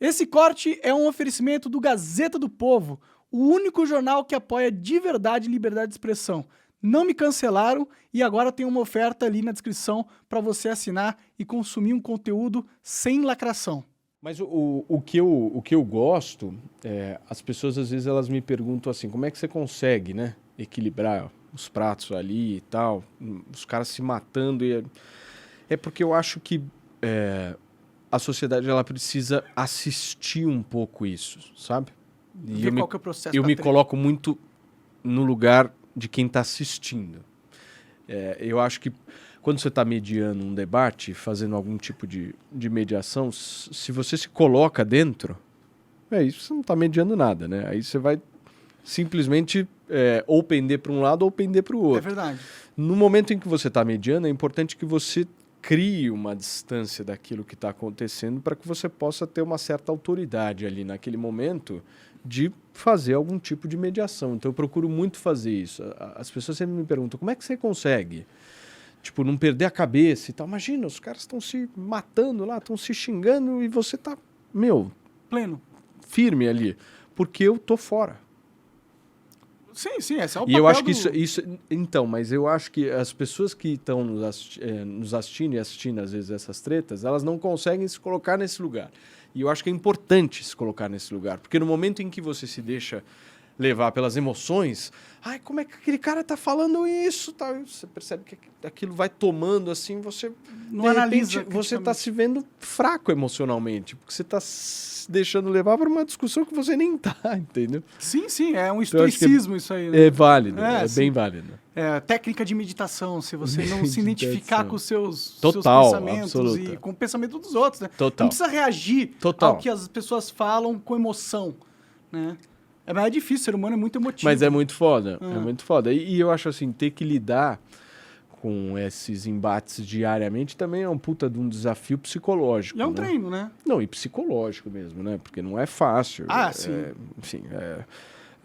Esse corte é um oferecimento do Gazeta do Povo, o único jornal que apoia de verdade liberdade de expressão. Não me cancelaram e agora tem uma oferta ali na descrição para você assinar e consumir um conteúdo sem lacração. Mas o que eu gosto, as pessoas às vezes elas me perguntam assim, como é que você consegue, né, equilibrar os pratos ali e tal, os caras se matando. É porque eu acho que a sociedade ela precisa assistir um pouco isso, sabe? E Ver qual que é o processo eu da me treta. coloco muito no lugar de quem está assistindo. Eu acho que quando você está mediando um debate, fazendo algum tipo de mediação, se você se coloca dentro, isso você não está mediando nada, né? Aí você vai simplesmente ou pender para um lado ou pender para o outro. É verdade. No momento em que você está mediando, é importante que você crie uma distância daquilo que está acontecendo para que você possa ter uma certa autoridade ali naquele momento de fazer algum tipo de mediação. Então eu procuro muito fazer isso. As pessoas sempre me perguntam, como é que você consegue? Tipo, não perder a cabeça e tal. Imagina, os caras estão se matando lá, estão se xingando e você tá, Pleno. firme ali. Porque eu tô fora. Sim, esse é o E papel eu acho que do... isso... Então, mas eu acho que as pessoas que estão nos assistindo e assistindo, às vezes, essas tretas, elas não conseguem se colocar nesse lugar. E eu acho que é importante se colocar nesse lugar. Porque no momento em que você se deixa levar pelas emoções, como é que aquele cara tá falando isso? Tá? Você percebe que aquilo vai tomando assim, você... Não de analisa repente, você tá criticamente. se vendo fraco emocionalmente. Porque você tá se deixando levar para uma discussão que você nem tá, entendeu? Sim, é um Então, eu acho que estoicismo isso aí, né? É válido, É, é sim. bem válido. É, técnica de meditação, se você não se identificar com os seus Total, pensamentos absoluta. e com o pensamento dos outros, né? Total. Não precisa reagir Total. ao que as pessoas falam com emoção, né? Mas é difícil, o ser humano é muito emotivo. Mas é muito foda, é muito foda. E eu acho assim, ter que lidar com esses embates diariamente também é um puta de um desafio psicológico. E é um né? treino, né? Não, e psicológico mesmo, né? Porque não é fácil. Sim. Enfim,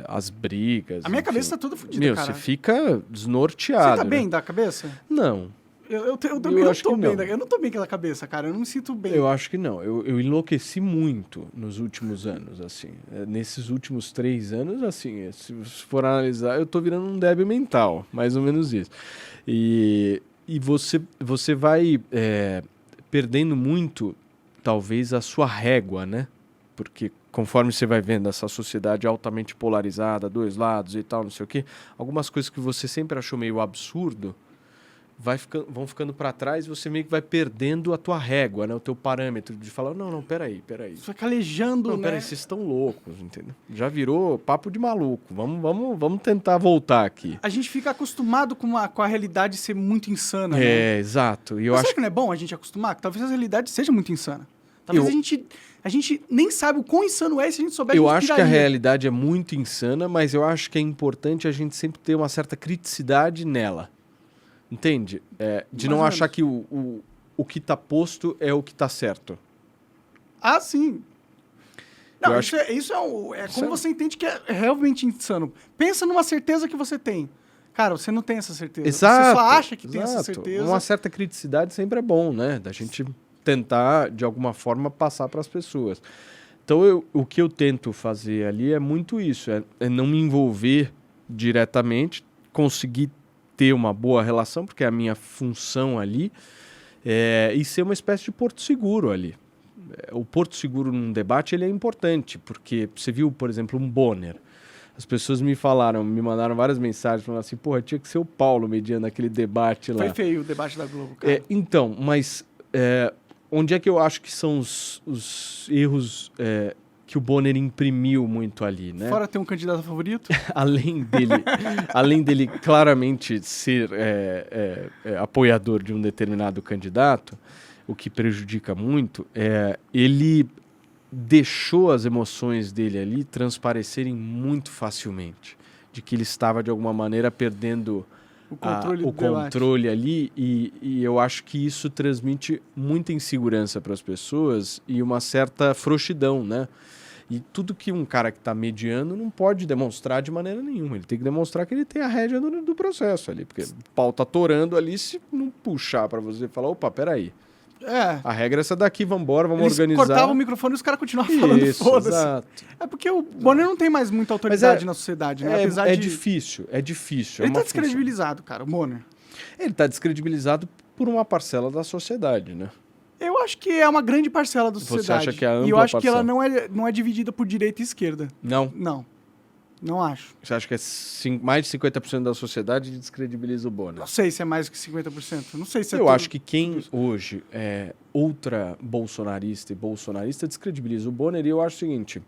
as brigas. A minha enfim. cabeça tá toda fodida, cara. Você fica desnorteado. Você tá bem né? da cabeça? Não. Eu também não acho tô que bem. não. Eu não tô bem daquela cabeça, cara. Eu não me sinto bem. Eu acho que não. Eu enlouqueci muito nos últimos anos, assim. Nesses últimos 3 anos, assim, se for analisar, eu tô virando um débil mental, mais ou menos isso. E você vai perdendo muito, talvez, a sua régua, né? Porque conforme você vai vendo essa sociedade altamente polarizada, 2 lados e tal, não sei o quê, algumas coisas que você sempre achou meio absurdo, vão ficando para trás e você meio que vai perdendo a tua régua, né? O teu parâmetro de falar, não, peraí. Você vai calejando, Não, né? peraí, vocês estão loucos, entendeu? Já virou papo de maluco. Vamos tentar voltar aqui. A gente fica acostumado com a realidade ser muito insana, né? Exato. E eu Mas acho será que não é bom a gente acostumar? Que talvez a realidade seja muito insana. Talvez Eu- a gente nem sabe o quão insano é, se a gente souber, eu a gente acho que a piraria. realidade é muito insana, mas eu acho que é importante a gente sempre ter uma certa criticidade nela. Entende? De Mais não ou achar menos. que o que tá posto é o que tá certo. Ah, sim. Não, Eu isso é como é- você entende que é realmente insano. Pensa numa certeza que você tem. Cara, você não tem essa certeza. Exato. Você só acha que tem essa exato. certeza. Uma certa criticidade sempre é bom, né? Da gente tentar, de alguma forma, passar para as pessoas. Então, o que eu tento fazer ali é muito isso. É não me envolver diretamente, conseguir ter uma boa relação, porque é a minha função ali, e ser uma espécie de porto seguro ali. O porto seguro num debate ele é importante, porque você viu, por exemplo, um Bonner. As pessoas me mandaram várias mensagens falando assim, porra, tinha que ser o Paulo mediando aquele debate lá. Foi feio o debate da Globo, cara. Então, mas onde é que eu acho que são os erros que o Bonner imprimiu muito ali, né? Fora ter um candidato favorito. além dele claramente ser apoiador de um determinado candidato, o que prejudica muito, ele deixou as emoções dele ali transparecerem muito facilmente, de que ele estava de alguma maneira perdendo O controle ali, e eu acho que isso transmite muita insegurança para as pessoas e uma certa frouxidão, né? E tudo que um cara que está mediando não pode demonstrar de maneira nenhuma. Ele tem que demonstrar que ele tem a rédea do processo ali, porque o pau tá torando ali, se não puxar para você falar, opa, peraí. É. A regra é essa daqui, vambora, vamos Eles organizar. cortavam o microfone e os caras continuavam falando, Isso, foda-se. exato. É porque o Bonner não tem mais muita autoridade na sociedade, né? Apesar É de... difícil. Ele tá uma descredibilizado, cara, o Bonner. função. Ele tá descredibilizado por uma parcela da sociedade, né? Eu acho que é uma grande parcela da sociedade. acha que é a ampla E eu acho que ela parcela? não é dividida por direita e esquerda. Não. Não acho. Você acha que é mais de 50% da sociedade descredibiliza o Bonner? Não sei se é mais que 50%. Não sei se é Eu acho que quem hoje é ultra bolsonarista e bolsonarista descredibiliza o Bonner, e eu acho o seguinte...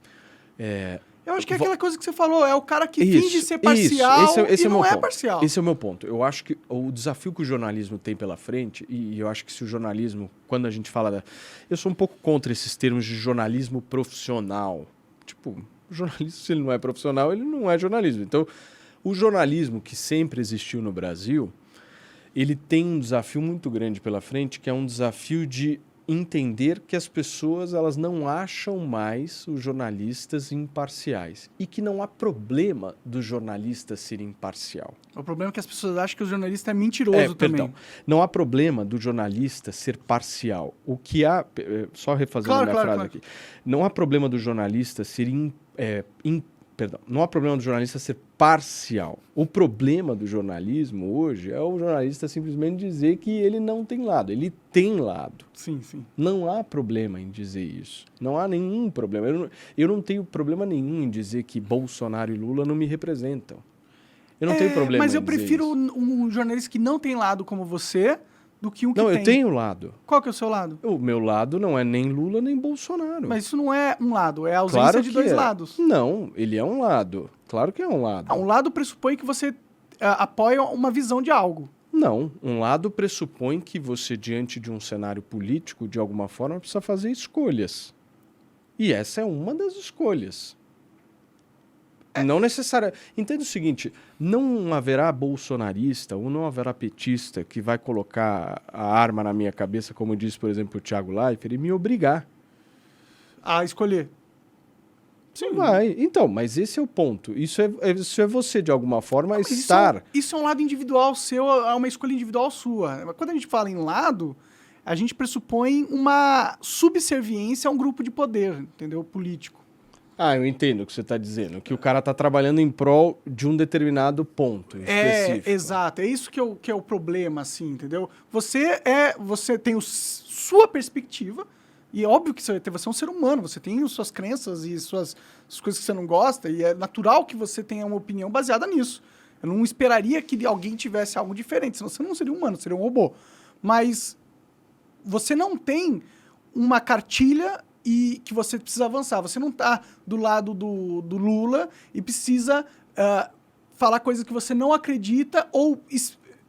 Eu acho que é aquela coisa que você falou, é o cara que finge ser parcial esse e é não meu é ponto. parcial. Esse é o meu ponto. Eu acho que o desafio que o jornalismo tem pela frente, e eu acho que se o jornalismo, quando a gente fala eu sou um pouco contra esses termos de jornalismo profissional. Tipo, o jornalismo, se ele não é profissional, ele não é jornalismo. Então, o jornalismo que sempre existiu no Brasil, ele tem um desafio muito grande pela frente, que é um desafio de entender que as pessoas elas não acham mais os jornalistas imparciais e que não há problema do jornalista ser imparcial. O problema é que as pessoas acham que o jornalista é mentiroso também. Perdão, não há problema do jornalista ser parcial. O que há, só refazendo minha frase aqui, não há problema do jornalista ser não há problema do jornalista ser parcial. O problema do jornalismo hoje é o jornalista simplesmente dizer que ele não tem lado. Ele tem lado. Sim, sim. Não há problema em dizer isso. Não há nenhum problema. Eu não tenho problema nenhum em dizer que Bolsonaro e Lula não me representam. Eu não tenho problema mas eu em dizer prefiro isso. um jornalista que não tem lado como você do que um que não, tem. eu tenho lado. Qual que é o seu lado? O meu lado não é nem Lula nem Bolsonaro. Mas isso não é um lado, é a ausência de dois lados. Não, ele é um lado. Claro que é um lado. Um lado pressupõe que você apoia uma visão de algo. Não, um lado pressupõe que você, diante de um cenário político, de alguma forma, precisa fazer escolhas. E essa é uma das escolhas. Não necessariamente. Entenda o seguinte, não haverá bolsonarista ou não haverá petista que vai colocar a arma na minha cabeça, como disse, por exemplo, o Thiago Leifert, e me obrigar a escolher. Sim. Vai. Então, mas esse é o ponto. Isso é você, de alguma forma, estar... Isso é um lado individual seu, é uma escolha individual sua. Quando a gente fala em lado, a gente pressupõe uma subserviência a um grupo de poder, entendeu? Político. Ah, eu entendo o que você está dizendo. Que o cara está trabalhando em prol de um determinado ponto específico. Exato. É isso que é o problema, assim, entendeu? Você tem sua perspectiva, e é óbvio que você é um ser humano, você tem suas crenças e as coisas que você não gosta, e é natural que você tenha uma opinião baseada nisso. Eu não esperaria que alguém tivesse algo diferente, senão você não seria um humano, seria um robô. Mas você não tem uma cartilha e que você precisa avançar. Você não está do lado do Lula e precisa falar coisas que você não acredita ou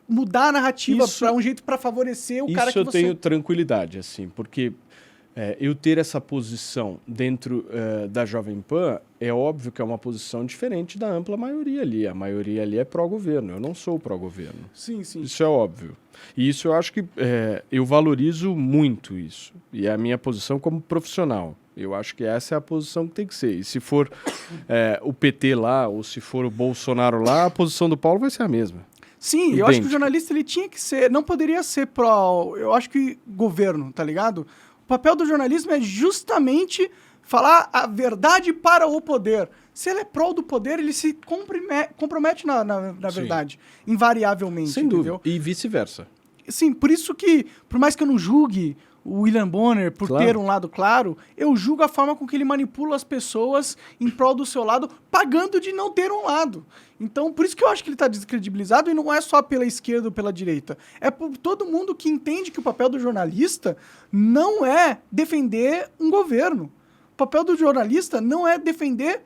mudar a narrativa para um jeito para favorecer o cara que você... Isso eu tenho tranquilidade, assim, porque eu ter essa posição dentro da Jovem Pan é óbvio que é uma posição diferente da ampla maioria ali. A maioria ali é pró-governo, eu não sou pró-governo. Sim, sim. Isso é óbvio. E isso eu acho que eu valorizo muito isso. E é a minha posição como profissional. Eu acho que essa é a posição que tem que ser. E se for o PT lá, ou se for o Bolsonaro lá, a posição do Paulo vai ser a mesma. Sim, idêntica. Eu acho que o jornalista ele tinha que ser, não poderia ser pró, eu acho que governo, tá ligado? O papel do jornalismo é justamente falar a verdade para o poder. Se ele é pró do poder, ele se compromete na verdade, invariavelmente. Sem entendeu? dúvida. E vice-versa. Sim, por isso que, por mais que eu não julgue o William Bonner por ter um lado claro, eu julgo a forma com que ele manipula as pessoas em prol do seu lado, pagando de não ter um lado. Então, por isso que eu acho que ele está descredibilizado, e não é só pela esquerda ou pela direita. É por todo mundo que entende que o papel do jornalista não é defender um governo. O papel do jornalista não é defender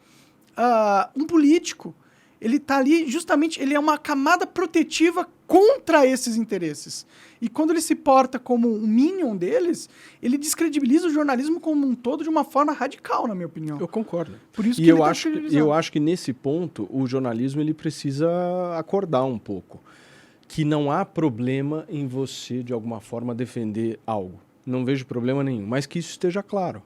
um político. Ele está ali justamente, ele é uma camada protetiva contra esses interesses. E quando ele se porta como um minion deles, ele descredibiliza o jornalismo como um todo de uma forma radical, na minha opinião. Eu concordo. Por isso e que eu acho que nesse ponto o jornalismo ele precisa acordar um pouco. Que não há problema em você, de alguma forma, defender algo. Não vejo problema nenhum, mas que isso esteja claro.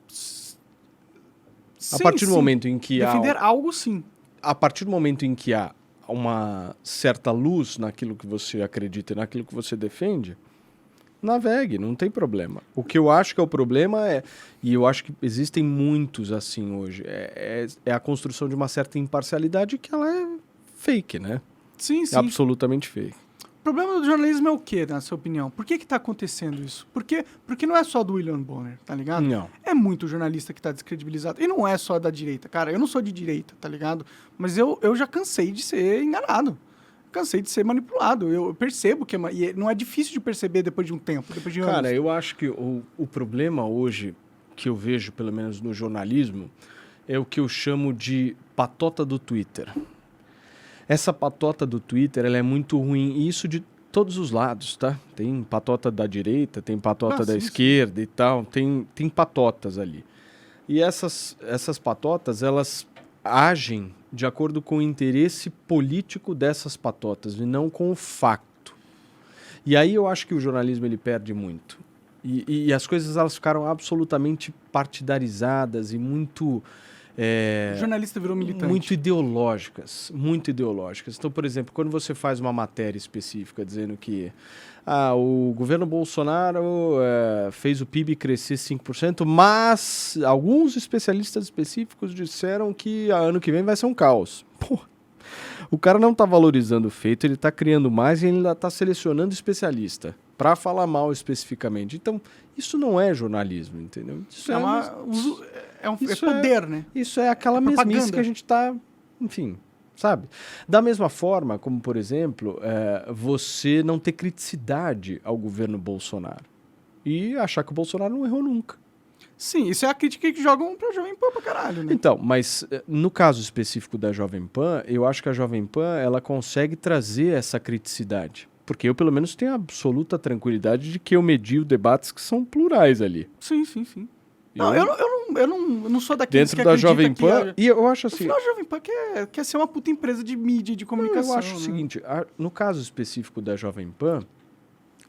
Sim, a partir do momento em que defender algo, sim. A partir do momento em que há uma certa luz naquilo que você acredita e naquilo que você defende, navegue, não tem problema. O que eu acho que é o problema e eu acho que existem muitos assim hoje, é a construção de uma certa imparcialidade que ela é fake, né? Sim, sim. É absolutamente fake. O problema do jornalismo é o quê, na sua opinião? Por que tá acontecendo isso? Porque não é só do William Bonner, tá ligado? Não. É muito jornalista que tá descredibilizado. E não é só da direita, cara. Eu não sou de direita, tá ligado? Mas eu já cansei de ser enganado. Cansei de ser manipulado. Eu percebo que e não é difícil de perceber depois de um tempo, depois de anos. Cara, eu acho que o problema hoje, que eu vejo, pelo menos no jornalismo, é o que eu chamo de patota do Twitter. Essa patota do Twitter, ela é muito ruim, e isso de todos os lados, tá? Tem patota da direita, tem patota da esquerda e tal, tem patotas ali. E essas patotas, elas agem de acordo com o interesse político dessas patotas e não com o facto. E aí eu acho que o jornalismo ele perde muito. E as coisas elas ficaram absolutamente partidarizadas e muito... O jornalista virou militante. Muito ideológicas, muito ideológicas. Então, por exemplo, quando você faz uma matéria específica dizendo que o governo Bolsonaro fez o PIB crescer 5%, mas alguns especialistas específicos disseram que ano que vem vai ser um caos. Pô, o cara não está valorizando o feito, ele está criando mais e ele ainda está selecionando especialista para falar mal especificamente. Então, isso não é jornalismo, entendeu? Isso é poder, né? Isso é aquela mesmice que a gente está, enfim, sabe? Da mesma forma como, por exemplo, você não ter criticidade ao governo Bolsonaro e achar que o Bolsonaro não errou nunca. Sim, isso é a crítica que jogam pra Jovem Pan pra caralho, né? Então, mas no caso específico da Jovem Pan, eu acho que a Jovem Pan, ela consegue trazer essa criticidade. Porque eu, pelo menos, tenho absoluta tranquilidade de que eu medio debates que são plurais ali. Sim, sim, sim. Não, eu não sou daqueles dentro da Jovem Pan, e eu acho assim... Afinal, a Jovem Pan quer ser uma puta empresa de mídia, de comunicação. Eu acho o seguinte, no caso específico da Jovem Pan,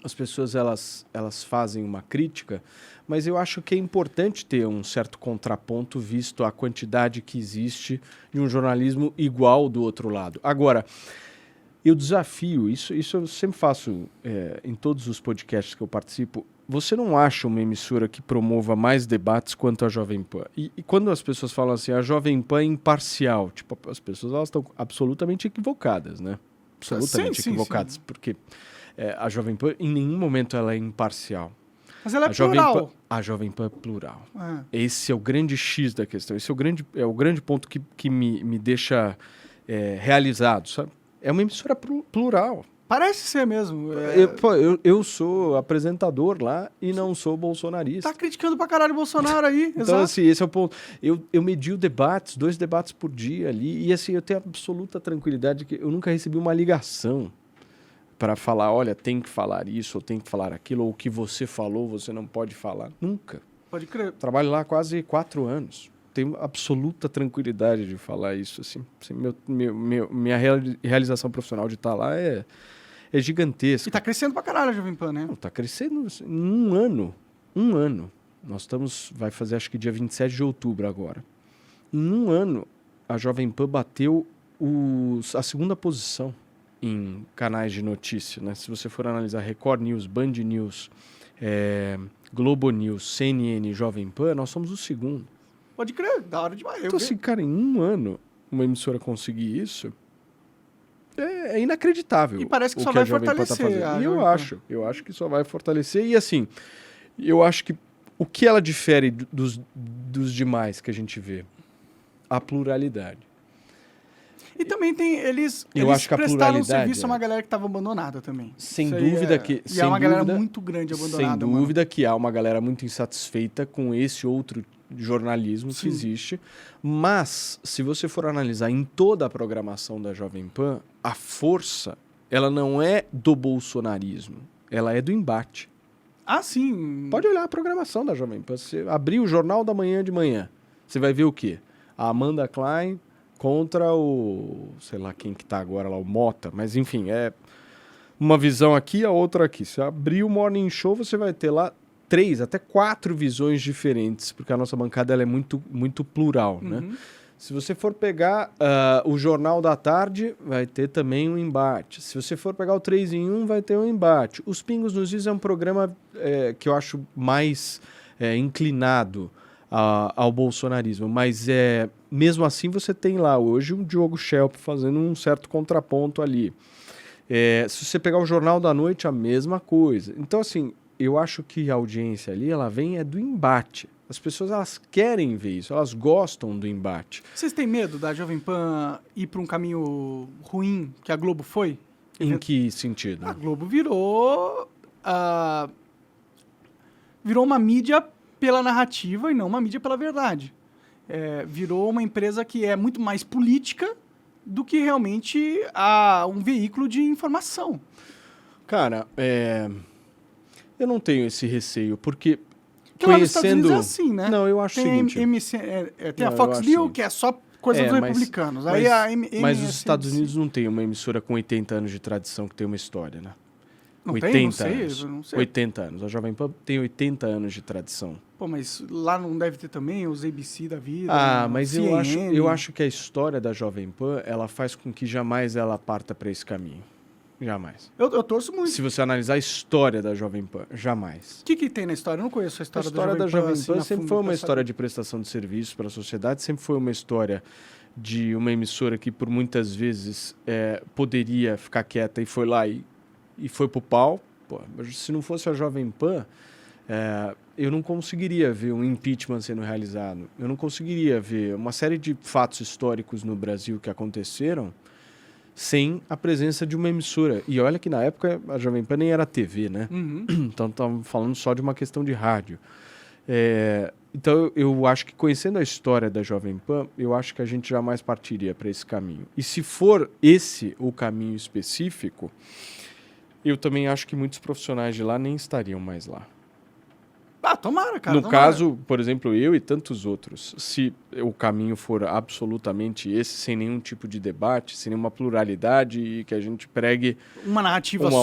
as pessoas elas fazem uma crítica, mas eu acho que é importante ter um certo contraponto visto a quantidade que existe de um jornalismo igual do outro lado. Agora, eu desafio, isso eu sempre faço em todos os podcasts que eu participo, você não acha uma emissora que promova mais debates quanto a Jovem Pan? E quando as pessoas falam assim, a Jovem Pan é imparcial, tipo, as pessoas elas estão absolutamente equivocadas, né? Absolutamente equivocadas, sim. Porque a Jovem Pan em nenhum momento ela é imparcial. Mas ela é plural. A Jovem Pan é plural. Esse é o grande X da questão, esse é o grande ponto que me deixa realizado, sabe? É uma emissora plural. Parece ser mesmo. Eu sou apresentador lá e não sou bolsonarista. Tá criticando pra caralho o Bolsonaro aí, então, exato. assim, esse é o ponto. Eu medio debates, 2 debates por dia ali, e assim, eu tenho absoluta tranquilidade que eu nunca recebi uma ligação para falar, olha, tem que falar isso, ou tem que falar aquilo, ou o que você falou, você não pode falar. Nunca. Pode crer. Trabalho lá há quase 4 anos. Tenho absoluta tranquilidade de falar isso, assim. Minha realização profissional de estar lá é gigantesca. E tá crescendo pra caralho a Jovem Pan, né? Não, tá crescendo assim, em um ano. Nós vai fazer acho que dia 27 de outubro agora. Em um ano, a Jovem Pan bateu a segunda posição em canais de notícia, né? Se você for analisar Record News, Band News, Globo News, CNN, Jovem Pan, nós somos o segundo. Pode crer, da hora demais. Então assim, cara, em um ano, uma emissora conseguir isso é inacreditável. E parece que só vai fortalecer. E eu acho que só vai fortalecer. E assim, eu acho que o que ela difere dos demais que a gente vê? A pluralidade. E também tem, eles acho que a prestaram serviço a uma galera que estava abandonada também. Sem dúvida que... E é uma galera muito grande abandonada. Sem dúvida que há uma galera muito insatisfeita com esse outro jornalismo que existe. Mas, se você for analisar em toda a programação da Jovem Pan, a força, ela não é do bolsonarismo, ela é do embate. Ah, sim. Pode olhar a programação da Jovem Pan. Você abrir o Jornal da Manhã de manhã, você vai ver o quê? A Amanda Klein contra o... sei lá quem que tá agora lá, o Mota. Mas, enfim, é uma visão aqui, a outra aqui. Se abrir o Morning Show, você vai ter lá 3, até 4 visões diferentes, porque a nossa bancada ela é muito, muito plural, né? Se você for pegar o Jornal da Tarde, vai ter também um embate. Se você for pegar o 3 em 1, vai ter um embate. Os Pingos nos Is é um programa que eu acho mais inclinado ao bolsonarismo, mas mesmo assim você tem lá hoje o Diogo Schelp fazendo um certo contraponto ali. Se você pegar o Jornal da Noite, a mesma coisa. Então, assim, eu acho que a audiência ali, ela vem do embate. As pessoas, elas querem ver isso, elas gostam do embate. Vocês têm medo da Jovem Pan ir para um caminho ruim que a Globo foi? Em que sentido? A Globo virou uma mídia pela narrativa e não uma mídia pela verdade. Virou uma empresa que é muito mais política do que realmente um veículo de informação. Cara, eu não tenho esse receio, porque lá nos Estados Unidos é assim, né? Não, eu acho o seguinte... Tem a Fox News, que é só coisa dos republicanos. Mas os Estados Unidos não tem uma emissora com 80 anos de tradição que tem uma história, né? Não 80 tem? anos. Não sei. 80 anos. A Jovem Pan tem 80 anos de tradição. Pô, mas lá não deve ter também os ABC da vida? Mas CNN. eu acho que a história da Jovem Pan, ela faz com que jamais ela parta para esse caminho. Jamais. Eu torço muito. Se você analisar a história da Jovem Pan, jamais. O que tem na história? Eu não conheço a história da Jovem Pan. A história da Jovem Pan assim, sempre foi uma história de prestação de serviços para a sociedade, sempre foi uma história de uma emissora que por muitas vezes poderia ficar quieta e foi lá e foi pro pau. Pô, mas se não fosse a Jovem Pan, eu não conseguiria ver um impeachment sendo realizado. Eu não conseguiria ver uma série de fatos históricos no Brasil que aconteceram sem a presença de uma emissora. E olha que na época a Jovem Pan nem era TV, né? Uhum. Então estamos falando só de uma questão de rádio. Então eu acho que conhecendo a história da Jovem Pan, eu acho que a gente jamais partiria para esse caminho. E se for esse o caminho específico, eu também acho que muitos profissionais de lá nem estariam mais lá. Tomara, cara. No tomara. caso, por exemplo, eu e tantos outros, se o caminho for absolutamente esse, sem nenhum tipo de debate, sem nenhuma pluralidade e que a gente pregue uma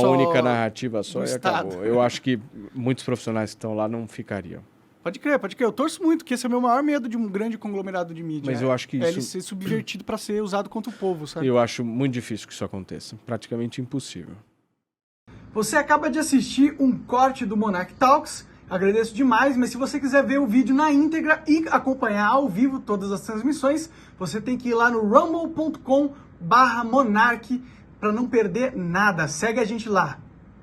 única narrativa só e Estado. acabou. Eu acho que muitos profissionais que estão lá não ficariam. Pode crer. Eu torço muito, que esse é o meu maior medo de um grande conglomerado de mídia. Mas eu acho que ele ser subvertido para ser usado contra o povo, sabe? Eu acho muito difícil que isso aconteça. Praticamente impossível. Você acaba de assistir um corte do Monarch Talks. Agradeço demais, mas se você quiser ver o vídeo na íntegra e acompanhar ao vivo todas as transmissões, você tem que ir lá no rumble.com/monarch para não perder nada. Segue a gente lá.